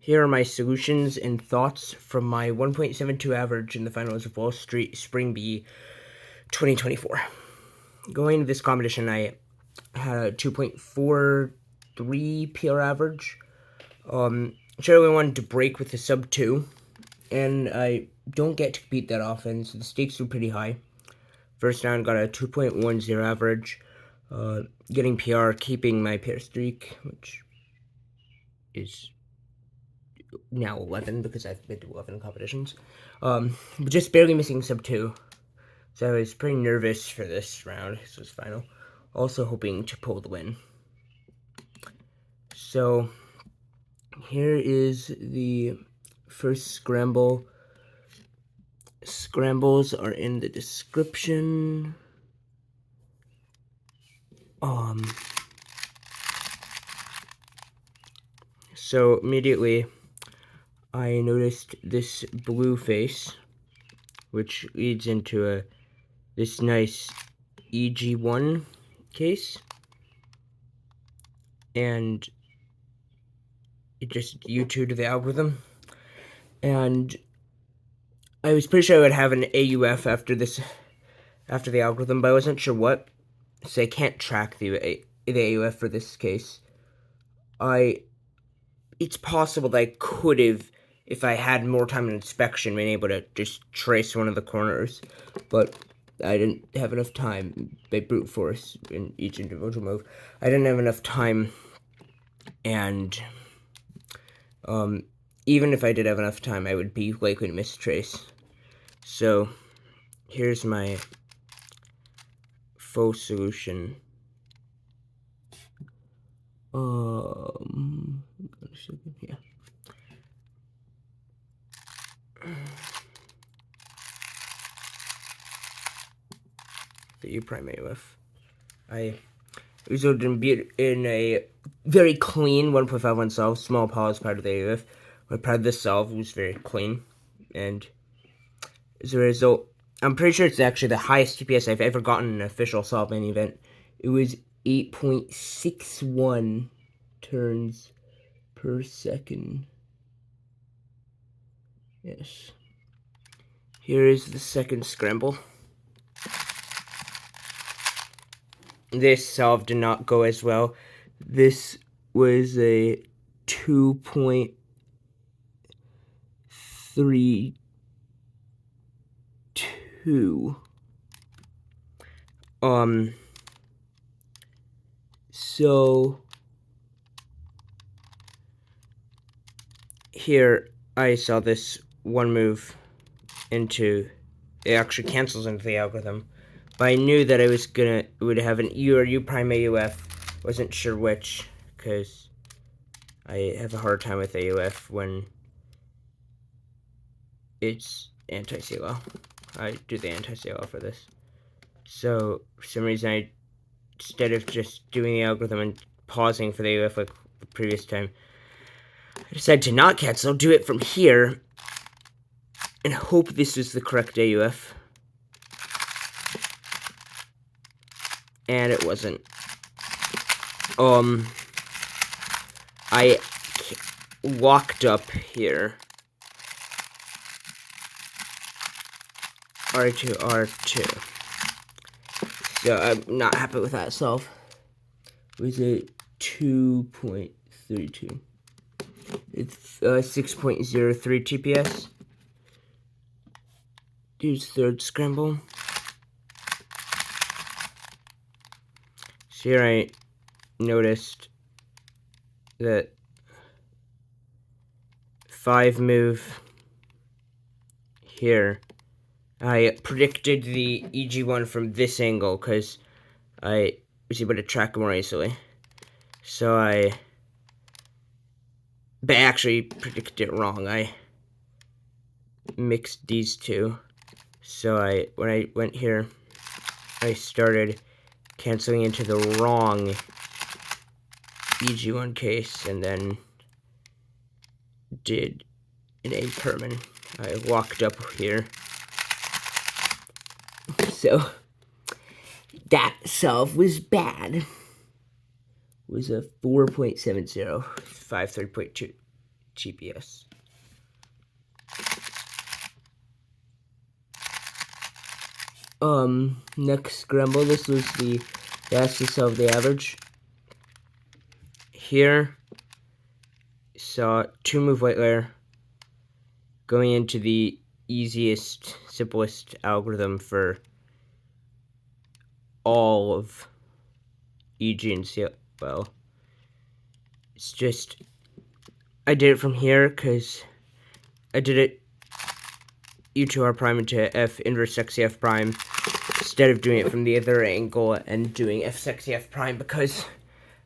Here are my solutions and thoughts from my 1.72 average in the finals of Wall Street Spring Bee 2024. Going into this competition, I had a 2.43 PR average. Generally wanted to break with a sub 2, and I don't get to compete that often, so the stakes were pretty high. First round, got a 2.10 average, getting PR, keeping my PR streak, which is now 11 because I've been to 11 competitions. But just barely missing sub 2. So I was pretty nervous for this round. This was final. Also hoping to pull the win. So here is the first scramble. Scrambles are in the description. So immediately I noticed this blue face, which leads into this nice EG1 case, and it just U2 to the algorithm, and I was pretty sure I would have an AUF after the algorithm, but I wasn't sure what, so I can't track the AUF for this case. It's possible that I could have, if I had more time in inspection, been able to just trace one of the corners, but I didn't have enough time by brute force in each individual move. I didn't have enough time, and even if I did have enough time, I would be likely to mistrace. So here's my faux solution. Yeah. The U prime AUF. I resulted in a very clean 1.51 solve. Small pause part of the AUF. But part of this solve was very clean, and as a result, I'm pretty sure it's actually the highest TPS I've ever gotten in an official solve main event. It was 8.61 turns per second. Yes. Here is the second scramble. This solve did not go as well. This was a 2.32. So here I saw this one move into, it actually cancels into the algorithm, but I knew that I would have an E or U prime AUF. Wasn't sure which, because I have a hard time with AUF when it's anti-CLL. I do the anti-CLL for this. So for some reason, instead of just doing the algorithm and pausing for the AUF like the previous time, I decided to not cancel, do it from here, and hope this is the correct AUF. And it wasn't. I walked up here. R2, R2. So I'm not happy with that solve. It was a 2.32. It's 6.03 TPS. Here's third scramble. So here I noticed that 5 move here. I predicted the EG1 from this angle because I was able to track more easily. But I actually predicted it wrong. I mixed these two. So when I went here, I started canceling into the wrong EG1 case, and then did an A perman. I walked up here. So that solve was bad. It was a 4.70, 530.2 TPS. Next scramble, this was the fastest of the average. Here, saw 2-move white layer going into the easiest, simplest algorithm for all of EG and CL. Well, it's just, I did it from here because I did it U2R prime into F inverse sexy F prime instead of doing it from the other angle and doing F sexy F prime because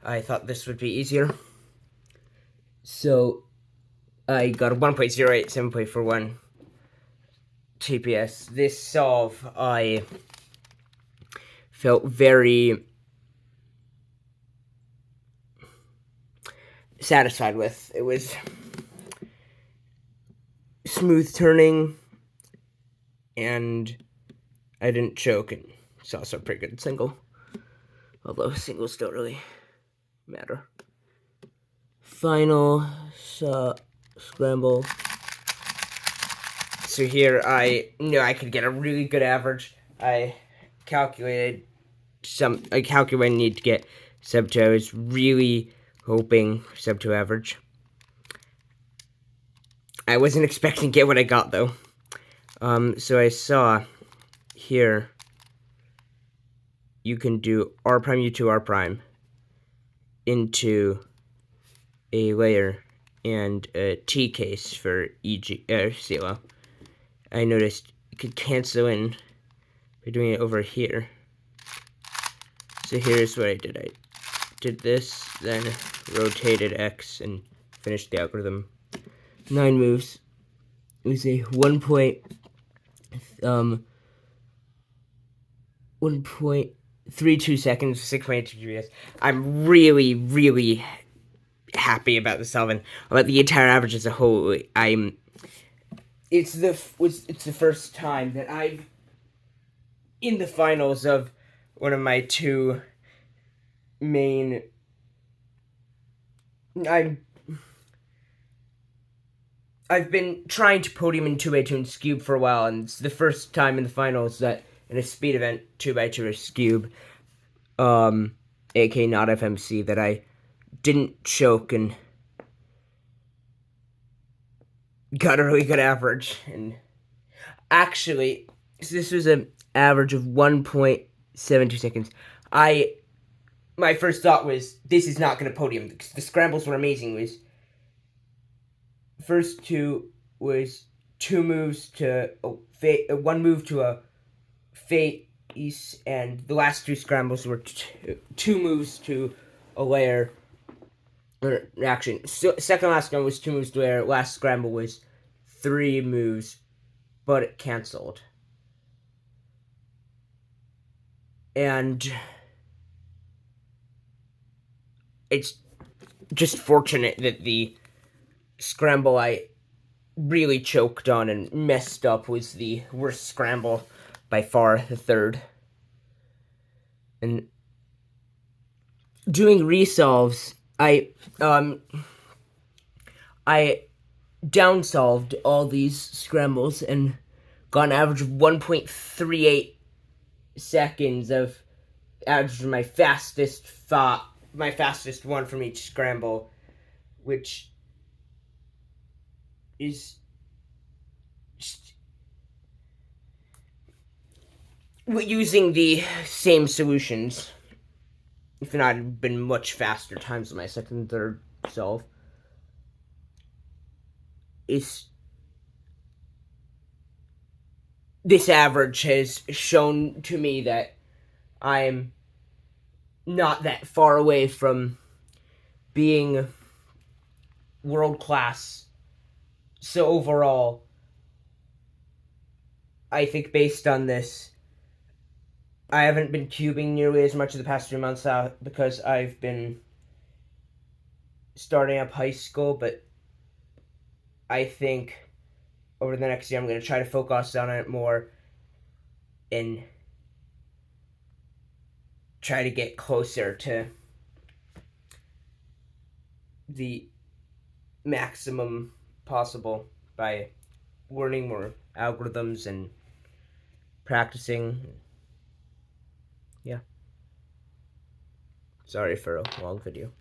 I thought this would be easier. So I got a 1.08, 7.41 TPS. This solve I felt very satisfied with. It was smooth turning, and I didn't choke, and it's also a pretty good single. Although singles don't really matter. Final scramble. So here I knew I could get a really good average. I calculated I need to get sub 2. I was really hoping sub 2 average. I wasn't expecting to get what I got though. So I saw here you can do R prime U2 R prime into a layer and a T case for EG CLO. I noticed you could cancel in by doing it over here. So here's what I did. I did this, then rotated X and finished the algorithm. 9 moves. It was a 1.32 seconds, 6.82 GPS. I'm really, really happy about the solve and about the entire average as a whole. It's the first time that I've in the finals of one of my two main. I've been trying to podium in 2x2 Cube for a while, and it's the first time in the finals that in a speed event 2x2 Cube, aka not FMC, that I didn't choke and got a really good average. And actually, this was an average of 1.72 seconds. My first thought was, this is not going to podium. The scrambles were amazing. First two was 2 moves to a 1 move to a face, and the last 2 scrambles were 2 moves to a layer. Or actually, second last scramble was 2 moves to a layer. Last scramble was 3 moves, but it canceled. And it's just fortunate that the scramble I really choked on and messed up was the worst scramble by far, the third. And doing resolves, I downsolved all these scrambles and got an average of 1.38 seconds of average my fastest one from each scramble, which is just using the same solutions. If not, it'd been much faster times than my second and third solve. This average has shown to me that I'm not that far away from being world class. So overall, I think based on this, I haven't been cubing nearly as much of the past 3 months because I've been starting up high school, but I think over the next year I'm going to try to focus on it more and try to get closer to the maximum possible by learning more algorithms and practicing. Yeah. Sorry for a long video.